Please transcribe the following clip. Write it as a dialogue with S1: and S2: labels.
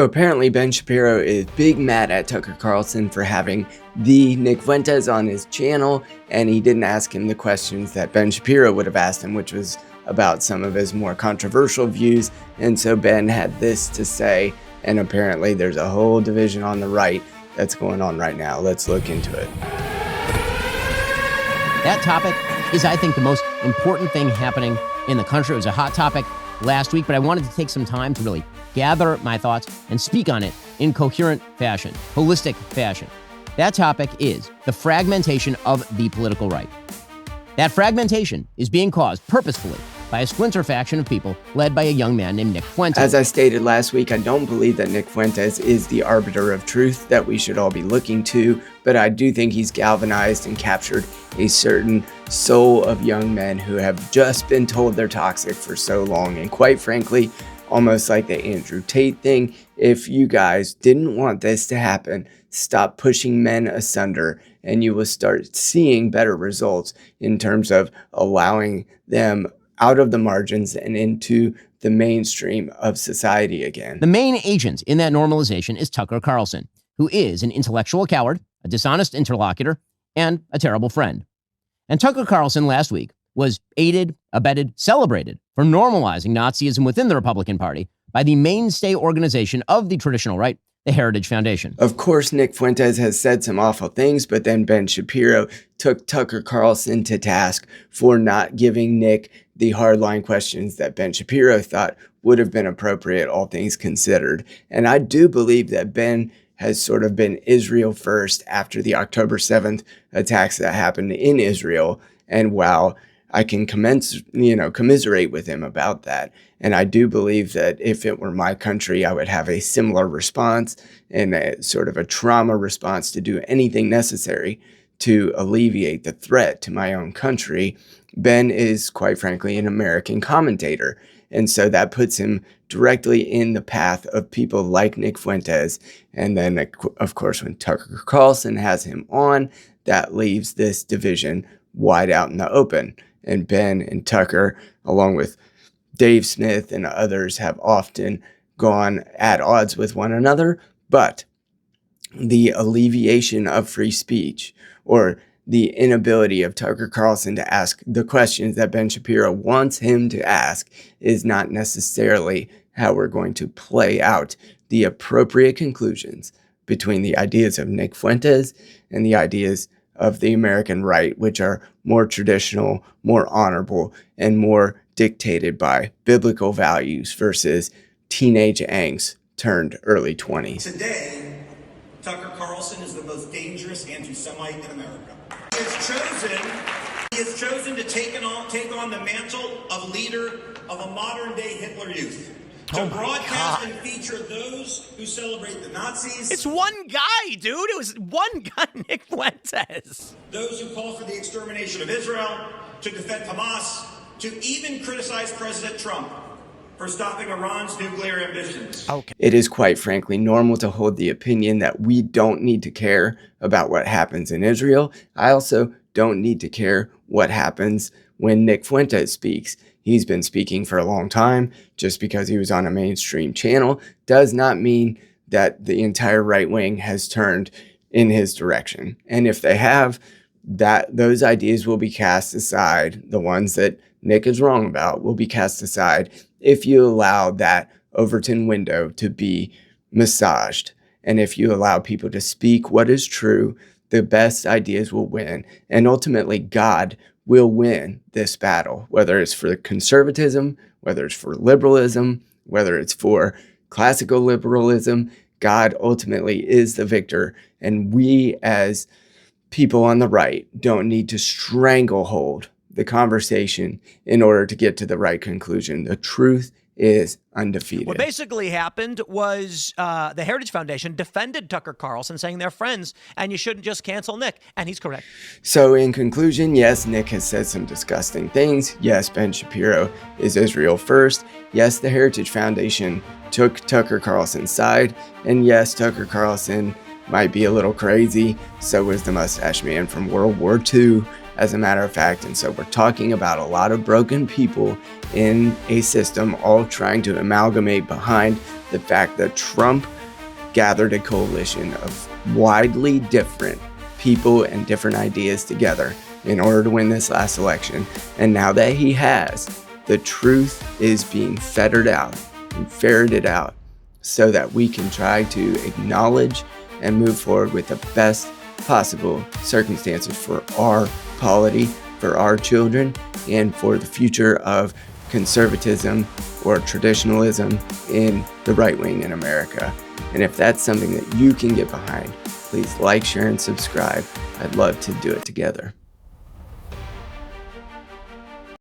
S1: Apparently, Ben Shapiro is big mad at Tucker Carlson for having the Nick Fuentes on his channel, and he didn't ask him the questions that Ben Shapiro would have asked him, which was about some of his more controversial views. And so Ben had this to say, and apparently there's a whole division on the right that's going on right now. Let's look into it.
S2: That topic is, I think, the most important thing happening in the country. It was a hot topic last week, but I wanted to take some time to really gather my thoughts and speak on it in coherent fashion, holistic fashion. That topic is the fragmentation of the political right. That fragmentation is being caused purposefully by a splinter faction of people led by a young man named Nick Fuentes.
S1: As I stated last week, I don't believe that Nick Fuentes is the arbiter of truth that we should all be looking to, but I do think he's galvanized and captured a certain soul of young men who have just been told they're toxic for so long. And quite frankly, almost like the Andrew Tate thing, if you guys didn't want this to happen, stop pushing men asunder and you will start seeing better results in terms of allowing them out of the margins and into the mainstream of society again.
S2: The main agent in that normalization is Tucker Carlson, who is an intellectual coward, a dishonest interlocutor, and a terrible friend. And Tucker Carlson last week was aided, abetted, celebrated for normalizing Nazism within the Republican Party by the mainstay organization of the traditional right, the Heritage Foundation.
S1: Of course, Nick Fuentes has said some awful things, but then Ben Shapiro took Tucker Carlson to task for not giving Nick the hardline questions that Ben Shapiro thought would have been appropriate, all things considered. And I do believe that Ben has sort of been Israel first after the October 7th attacks that happened in Israel. And while I can commiserate with him about that, and I do believe that if it were my country, I would have a similar response and a sort of a trauma response to do anything necessary to alleviate the threat to my own country. Ben is, quite frankly, an American commentator. And so that puts him directly in the path of people like Nick Fuentes. And then, of course, when Tucker Carlson has him on, that leaves this division wide out in the open. And Ben and Tucker, along with Dave Smith and others, have often gone at odds with one another. But the alleviation of free speech, or the inability of Tucker Carlson to ask the questions that Ben Shapiro wants him to ask, is not necessarily how we're going to play out the appropriate conclusions between the ideas of Nick Fuentes and the ideas of the American right, which are more traditional, more honorable, and more dictated by biblical values versus teenage angst turned early 20s.
S3: Today, Tucker Carlson is the most dangerous anti-Semite in America. He has chosen to take on the mantle of leader of a modern-day Hitler Youth. To broadcast and feature those who celebrate the Nazis.
S4: It's one guy, dude. It was one guy, Nick Fuentes.
S3: Those who call for the extermination of Israel, to defend Hamas, to even criticize President Trump for stopping Iran's nuclear ambitions.
S4: Okay.
S1: It is quite frankly normal to hold the opinion that we don't need to care about what happens in Israel. I also don't need to care what happens when Nick Fuentes speaks. He's been speaking for a long time. Just because he was on a mainstream channel does not mean that the entire right wing has turned in his direction. And if they have, those ideas will be cast aside. The ones that Nick is wrong about will be cast aside if you allow that Overton window to be massaged. And if you allow people to speak what is true, the best ideas will win. And ultimately, God will win this battle, whether it's for conservatism, whether it's for liberalism, whether it's for classical liberalism. God ultimately is the victor. And we as people on the right don't need to stranglehold the conversation in order to get to the right conclusion. The truth is undefeated.
S4: What basically happened was the Heritage Foundation defended Tucker Carlson, saying they're friends and you shouldn't just cancel Nick. And he's correct.
S1: So in conclusion, yes, Nick has said some disgusting things. Yes, Ben Shapiro is Israel first. Yes, the Heritage Foundation took Tucker Carlson's side. And yes, Tucker Carlson might be a little crazy. So was the mustache man from World War II. as a matter of fact. And so we're talking about a lot of broken people in a system all trying to amalgamate behind the fact that Trump gathered a coalition of widely different people and different ideas together in order to win this last election. And now that he has, the truth is being ferreted out so that we can try to acknowledge and move forward with the best possible circumstances for our polity, for our children, and for the future of conservatism or traditionalism in the right wing in America. And if that's something that you can get behind, please like, share, and subscribe. I'd love to do it together.